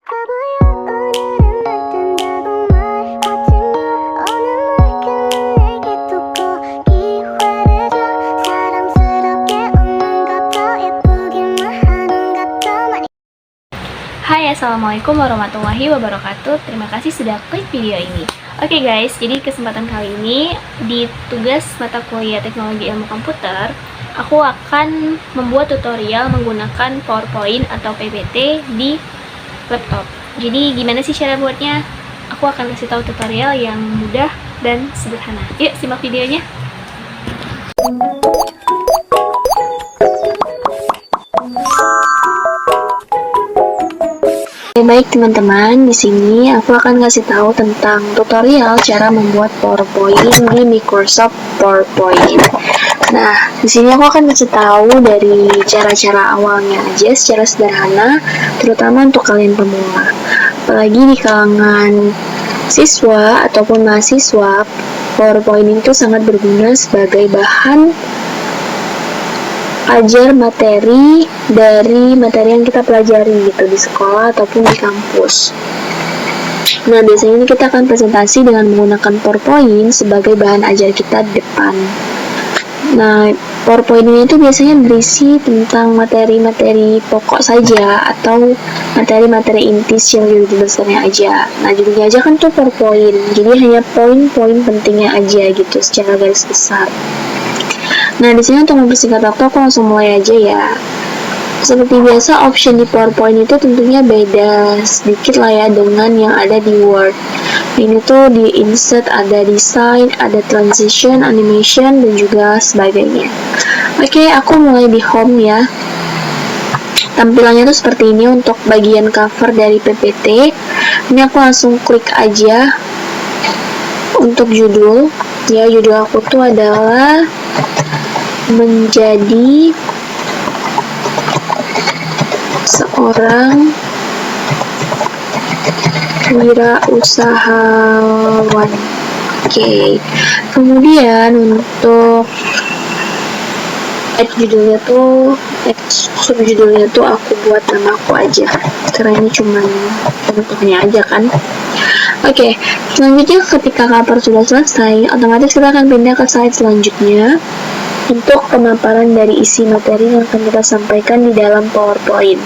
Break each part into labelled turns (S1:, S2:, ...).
S1: Hai, assalamualaikum warahmatullahi wabarakatuh. Terima kasih sudah klik video ini. Oke guys, jadi kesempatan kali ini di tugas mata kuliah teknologi ilmu komputer, aku akan membuat tutorial menggunakan PowerPoint atau PPT di laptop. Jadi gimana sih cara buatnya? Aku akan kasih tahu tutorial yang mudah dan sederhana. Yuk simak videonya. Baik teman-teman, di sini aku akan kasih tahu tentang tutorial cara membuat PowerPoint di Microsoft PowerPoint. Nah, di sini aku akan kasih tahu dari cara-cara awalnya aja secara sederhana, terutama untuk kalian pemula. Apalagi di kalangan siswa ataupun mahasiswa, PowerPoint itu sangat berguna sebagai bahan ajar materi dari materi yang kita pelajari gitu di sekolah ataupun di kampus. Nah, biasanya ini kita akan presentasi dengan menggunakan PowerPoint sebagai bahan ajar kita di depan. Nah, PowerPoint ini itu biasanya berisi tentang materi-materi pokok saja atau materi-materi inti yang judul besarnya aja. Nah, judulnya aja kan tuh PowerPoint, jadi hanya poin-poin pentingnya aja gitu secara garis besar. Nah, di sini untuk mempersingkat waktu aku langsung mulai aja ya. Seperti biasa, option di PowerPoint itu tentunya beda sedikit lah ya dengan yang ada di Word. Ini tuh di insert ada design, ada transition, animation, dan juga sebagainya. Oke, aku mulai di home ya. Tampilannya tuh seperti ini untuk bagian cover dari PPT. Ini aku langsung klik aja untuk judul. Ya, judul aku tuh adalah menjadi seorang wirausahawan. Oke. Kemudian untuk judulnya tuh subjudulnya tuh aku buat nama aku aja karena ini cuma contohnya aja kan. Oke, selanjutnya ketika cover sudah selesai, otomatis kita akan pindah ke slide selanjutnya untuk pemaparan dari isi materi yang akan kita sampaikan di dalam PowerPoint.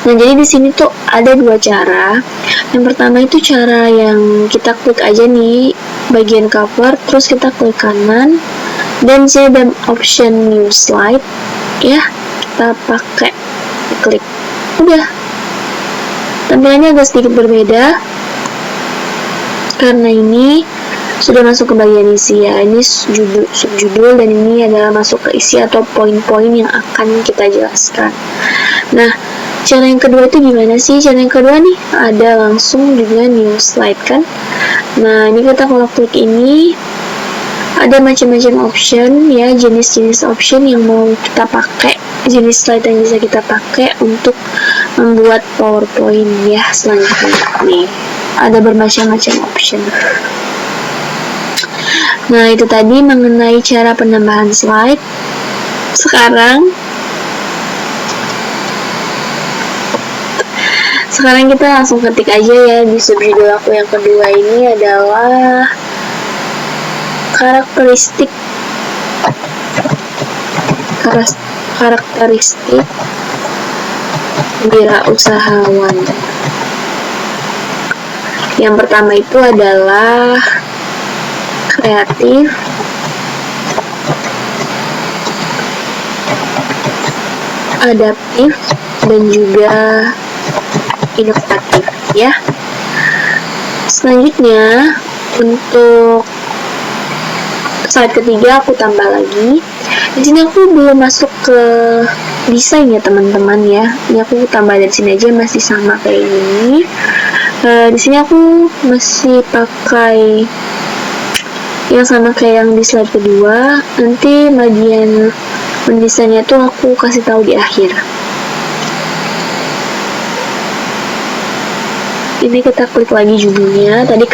S1: Nah, jadi di sini tuh ada dua cara. Yang pertama itu cara yang kita klik aja nih bagian cover, terus kita klik kanan, dan sini ada option new slide, ya kita pakai klik. Udah, tampilannya agak sedikit berbeda karena ini sudah masuk ke bagian isi ya, ini subjudul dan ini adalah masuk ke isi atau poin-poin yang akan kita jelaskan. Nah, cara yang kedua itu gimana sih? Cara yang kedua nih ada langsung dengan new slide kan. Nah, ini kita kalau klik ini ada macam-macam option ya, jenis-jenis option yang mau kita pakai, jenis slide yang bisa kita pakai untuk membuat PowerPoint ya. Selanjutnya nih ada bermacam-macam option. Nah, itu tadi mengenai cara penambahan slide. Sekarang kita langsung ketik aja ya di subjudul aku yang kedua ini adalah karakteristik wirausahawan. Yang pertama itu adalah kreatif, adaptif, dan juga inovatif ya. Selanjutnya untuk slide ketiga aku tambah lagi. Di sini aku belum masuk ke desain ya teman-teman ya. Ini aku tambah dari sini aja masih sama kayak ini. Di sini aku masih pakai yang sama kayak yang di slide kedua. Nanti bagian mendesainnya tuh aku kasih tahu di akhir. Ini kita klik lagi judulnya. Tadi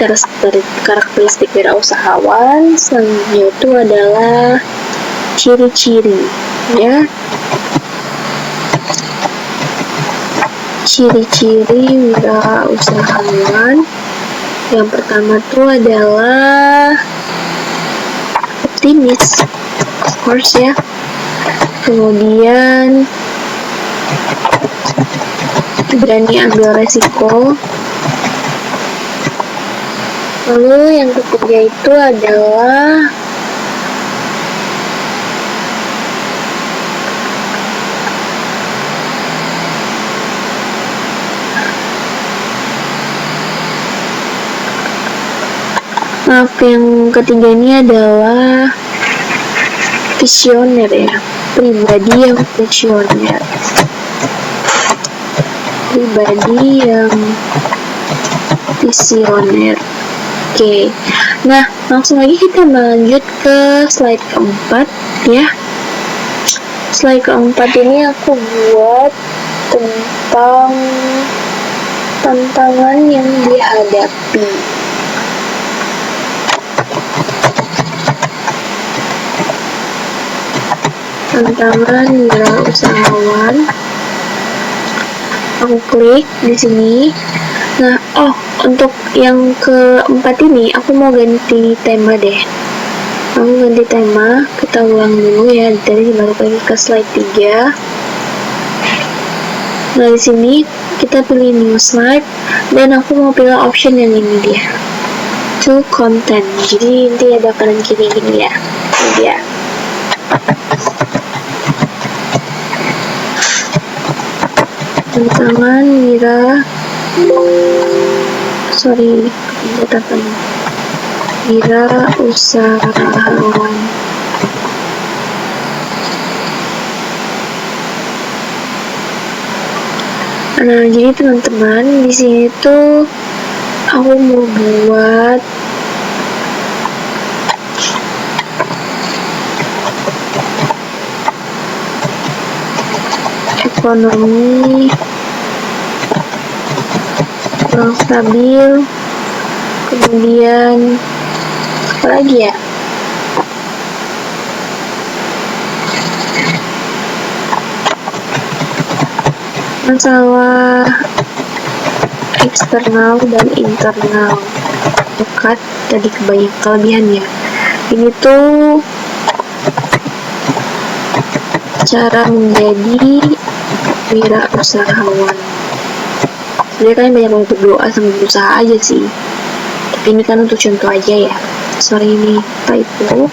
S1: karakteristik wirausahawan. Selanjutnya itu adalah ciri-ciri ya. ciri-ciri wirausahawan. Yang pertama tuh adalah optimis, of course ya. Kemudian berani ambil resiko. Lalu yang ketiga itu adalah yang ketiga ini adalah visioner ya, pribadi yang visioner, Oke, nah langsung lagi kita lanjut ke slide keempat ya. Slide keempat ini aku buat tentang tantangan yang dihadapi. Tantangan wirausahawan. Aku klik di sini. Nah, untuk yang keempat ini aku mau ganti tema deh. Aku ganti tema, kita ulang dulu ya. Dari balik lagi ke slide 3. Nah, di sini kita pilih new slide dan aku mau pilih option yang ini dia. To content. Jadi nanti ada kanan kiri gini ya. Ini dia. Tantangan wirausahawan. Nah, jadi teman-teman di sini tuh aku mau buat ekonomi kurang stabil, kemudian apa lagi ya, masalah eksternal dan internal. Dekat tadi kelebihannya. Ini tuh cara menjadi wirausahawan. Sebenarnya kalian banyak mau berdoa sama berusaha aja sih, tapi ini kan untuk contoh aja ya. Sorry ini typo.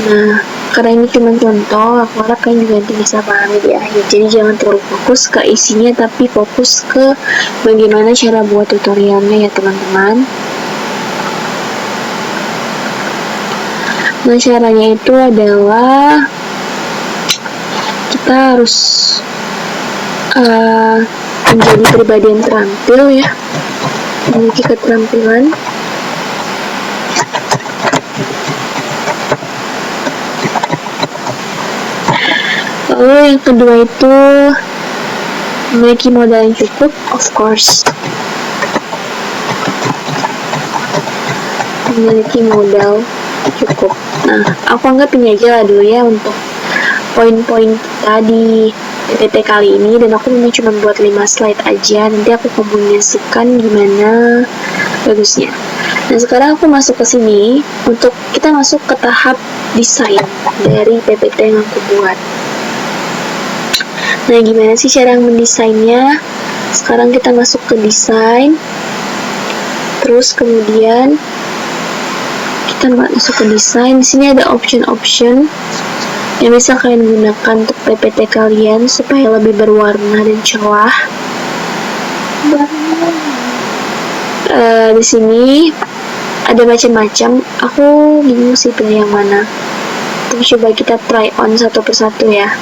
S1: Nah, karena ini cuma contoh, aku harap kalian juga nanti bisa pahami di akhir. Jadi jangan terlalu fokus ke isinya, tapi fokus ke bagaimana cara buat tutorialnya ya teman-teman. Nah, caranya itu adalah kita harus menjadi pribadi yang terampil ya, memiliki keterampilan. Lalu yang kedua itu memiliki modal yang cukup, of course. Memiliki modal cukup. Nah, aku anggap ini aja lah dulu ya untuk poin-poin kita di PPT kali ini, dan aku memang cuma buat 5 slide aja. Nanti aku kombinasikan gimana bagusnya. Nah, sekarang aku masuk ke sini untuk kita masuk ke tahap desain dari PPT yang aku buat. Nah, gimana sih cara mendesainnya? Sekarang kita masuk ke desain. Terus kemudian kita masuk ke desain. Di sini ada option-option yang bisa kalian gunakan untuk PPT kalian supaya lebih berwarna dan cerah. Di sini ada macam-macam. Aku bingung sih pilih yang mana. Tapi coba kita try on satu persatu ya.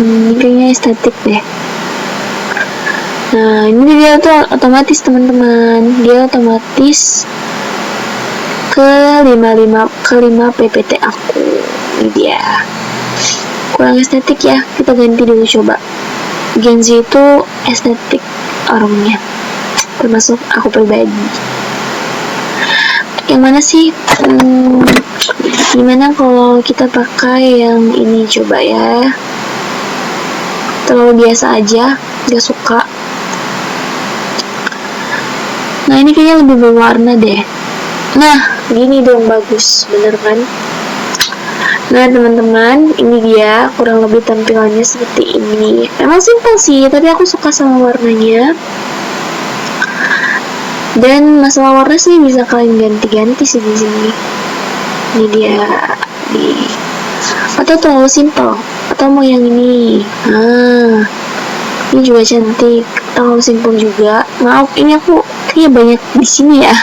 S1: Ini kayaknya estetik deh. Nah, ini dia tuh otomatis teman-teman. Dia otomatis ke 5 PPT aku. Ini dia. Kurang estetik ya. Kita ganti dulu coba. Gen Z itu estetik orangnya. Termasuk aku pribadi. Yang mana sih? Gimana kalau kita pakai yang ini coba ya? Terlalu biasa aja. gak suka. Nah ini kayaknya lebih berwarna deh. Nah gini dong, bagus, bener kan? Nah teman-teman, ini dia kurang lebih tampilannya seperti ini. Emang simpel sih, tapi aku suka sama warnanya. Dan masalah warna sih bisa kalian ganti-ganti sih di sini. Ini dia di. Atau terlalu simpel, atau mau yang ini. Ini juga cantik. Terlalu simpel juga. Maaf, ini aku kayaknya banyak di sini ya.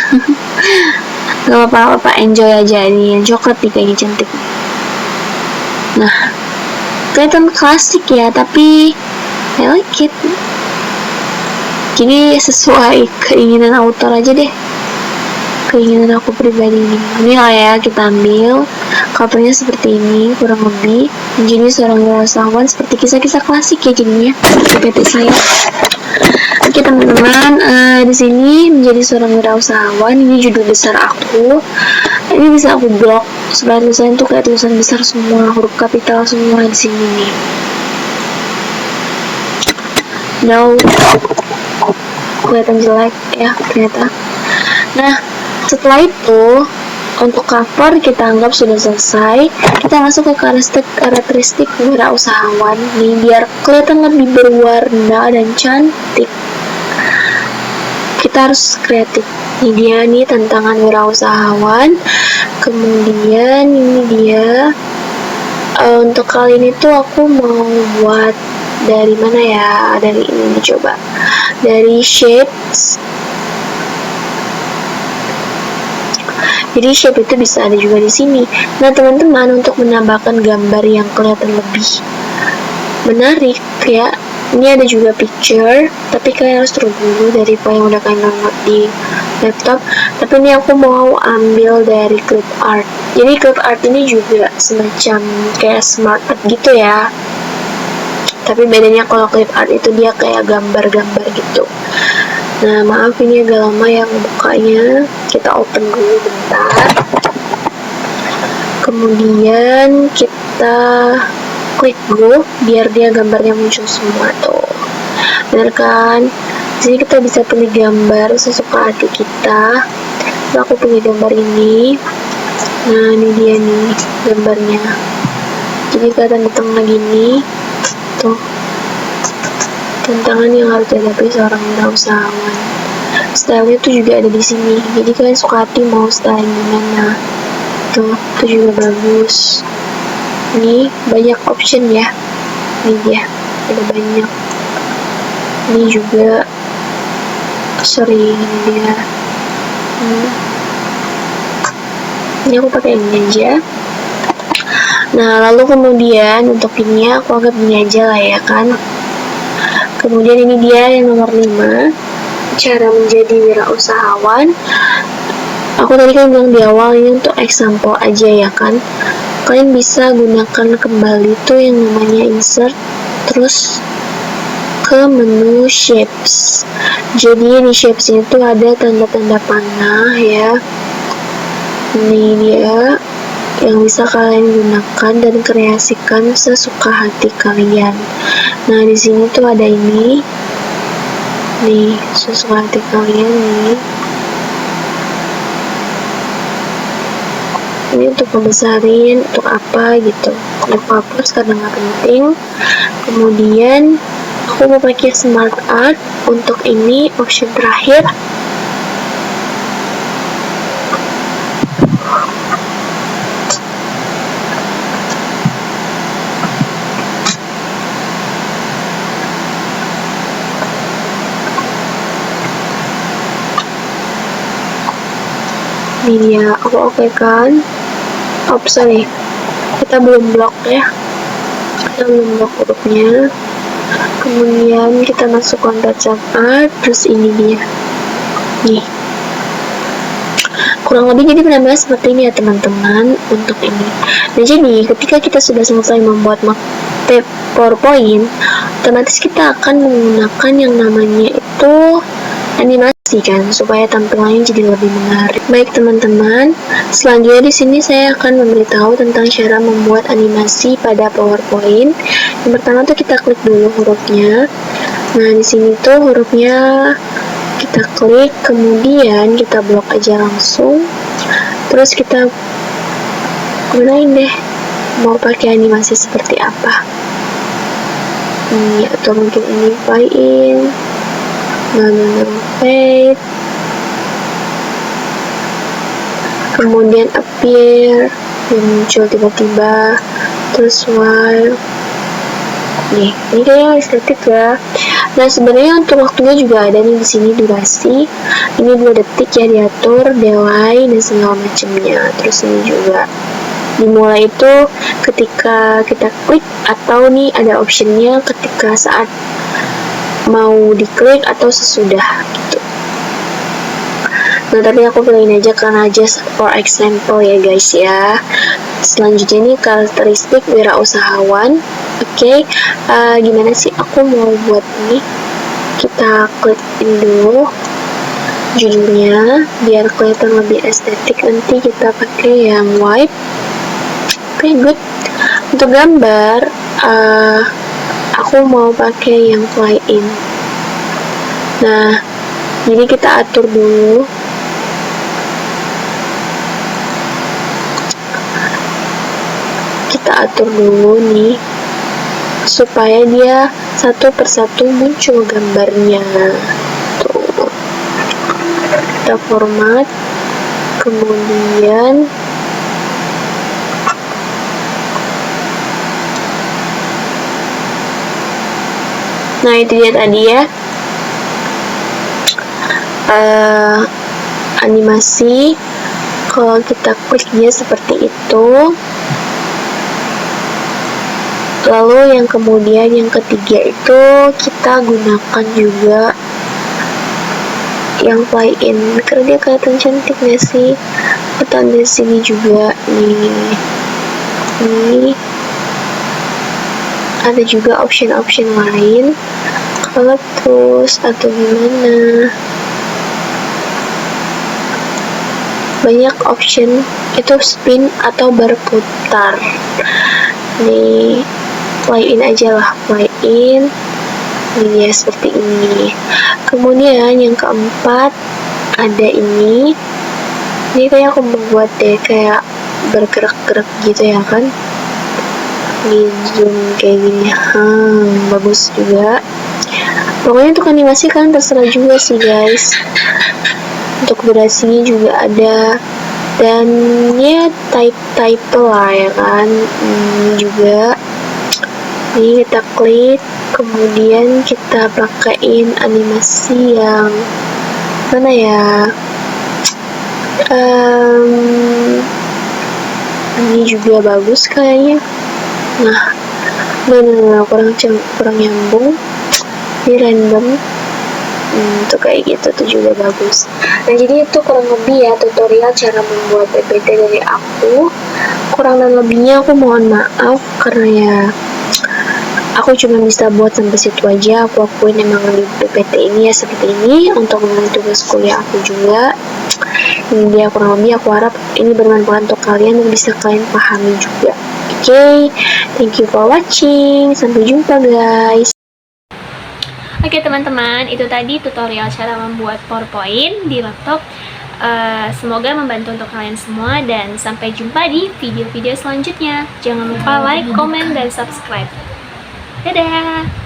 S1: Gak apa-apa, enjoy aja. Ini yang coklat nih kayaknya cantik. Nah, kelihatan klasik ya, tapi I like it. Jadi sesuai keinginan author aja deh, keinginan aku pribadi ini. Ini lah ya, kita ambil covernya seperti ini kurang lebih. Jadi seorang wirasawan seperti kisah-kisah klasik ya jadinya seperti saya. Oke teman-teman, di sini menjadi seorang wirausahawan, ini judul besar aku. Ini bisa aku blok supaya tulisan tuh kayak tulisan besar semua, huruf kapital semua di sini nih. No, kelihatan jelek ya ternyata. Nah, setelah itu untuk cover kita anggap sudah selesai. Kita masuk ke karakteristik wirausahawan nih, biar kelihatan lebih berwarna dan cantik. Kita harus kreatif. Ini dia nih tantangan wirausahawan. Kemudian ini dia. Untuk kali ini tuh aku mau buat dari mana ya? Dari ini coba. Dari shapes. Jadi shape itu bisa ada juga di sini. Nah teman-teman, untuk menambahkan gambar yang kelihatan lebih menarik ya, ini ada juga picture, tapi kalian harus turun dulu dari file yang udah kalian download di laptop. Tapi ini aku mau ambil dari clip art. Jadi clip art ini juga semacam kayak smart art gitu ya. Tapi bedanya kalau clip art itu dia kayak gambar-gambar gitu. Nah maaf ini agak lama yang bukanya, kita open dulu bentar. Kemudian kita klik go biar dia gambarnya muncul semua tuh. Bener kan? Jadi kita bisa pilih gambar sesuka hati kita. Nah, aku pilih gambar ini. Nah ini dia nih gambarnya. Jadi kelihatan di tengah gini tuh. Tantangan yang harus dihadapi seorang wirausahawan. Stylenya tuh juga ada di sini. Jadi kalian suka hati mau style gimana. Tuh, itu juga bagus. Ini banyak option ya. Ini dia, ada banyak. Ini juga, sorry, ini dia. Ini aku pakai ini aja. Nah, lalu kemudian untuk ini aku anggap ini aja lah ya kan. Kemudian ini dia yang nomor 5, cara menjadi wirausahawan. Aku tadi kan bilang di awal ini untuk example aja ya kan. Kalian bisa gunakan kembali tuh yang namanya insert, terus ke menu shapes. Jadi di shapes itu ada tanda-tanda panah ya. Ini dia yang bisa kalian gunakan dan kreasikan sesuka hati kalian. Nah di sini tuh ada ini nih, sesuka hati kalian nih. Ini untuk membesarin, untuk apa gitu. Aku hapus karena nggak penting. Kemudian aku mau pakai smart art. Untuk ini option terakhir. Ini dia, aku oke kan. Sorry, kita belum blok ya. Kita belum blok hurufnya. Kemudian kita masuk kontak art, terus ini dia. Nih. Kurang lebih jadi penampilan seperti ini ya teman-teman untuk ini. Nah jadi ketika kita sudah selesai membuat PowerPoint, otomatis kita akan menggunakan yang namanya itu animasi kan, supaya tampilannya jadi lebih menarik. Baik teman-teman, selanjutnya di sini saya akan memberitahu tentang cara membuat animasi pada PowerPoint. Yang pertama tuh kita klik dulu hurufnya. Nah, di sini tuh hurufnya kita klik, kemudian kita blok aja langsung. Terus kita gunain deh mau pakai animasi seperti apa. Ini atau mungkin ini fly in, fade, kemudian appear yang muncul tiba-tiba, terus while. Nih, ini kayaknya estetik ya. Nah, sebenarnya untuk waktunya juga ada nih di sini durasi. Ini 2 detik ya diatur, delay dan segala macamnya. Terus ini juga dimulai itu ketika kita klik atau nih ada optionnya ketika saat mau diklik atau sesudah gitu. Nah, tapi aku pilihin aja karena just for example ya guys ya. Selanjutnya ini karakteristik wirausahawan. Oke, gimana sih aku mau buat ini? Kita klik dulu judulnya biar kelihatan lebih estetik. Nanti kita pakai yang white. Oke, good. Untuk gambar, aku mau pakai yang fly in. Nah, jadi kita atur dulu. Kita atur dulu nih supaya dia satu persatu muncul gambarnya. Tuh. Kita format, kemudian nah itu dia tadi ya, animasi. Kalau kita klik dia seperti itu. Lalu yang kemudian yang ketiga itu kita gunakan juga yang fly in karena dia kelihatan cantik gak sih? Atau di sini juga nih. Ini ada juga option-option lain. Kalau terus atau gimana? Banyak option itu spin atau berputar. Nih fly in aja lah, fly in ini ya seperti ini. Kemudian yang keempat ada ini kayak aku membuat deh kayak bergerak-gerak gitu ya kan, di zoom kayak gini. Bagus juga. Pokoknya untuk animasi kan terserah juga sih guys. Untuk durasinya juga ada, dan ya type lah ya kan. Juga ini kita klik, kemudian kita pakaiin animasi yang mana ya, ini juga bagus kayaknya. Nah, kurang nyambung, ini random. Tuh kayak gitu tuh juga bagus. Nah, jadi itu kurang lebih ya tutorial cara membuat PPT dari aku. Kurang dan lebihnya aku mohon maaf karena ya aku cuma bisa buat sampai situ aja. Aku akuin emang di PPT ini ya seperti ini untuk mengenai tugas kuliah aku juga. Ini dia kurang lebih, aku harap ini bermanfaat untuk kalian dan bisa kalian pahami juga. Oke, thank you for watching. Sampai jumpa guys.
S2: Oke teman-teman, itu tadi tutorial cara membuat PowerPoint di laptop. Semoga membantu untuk kalian semua dan sampai jumpa di video-video selanjutnya. Jangan lupa like, comment, dan subscribe. Dadah!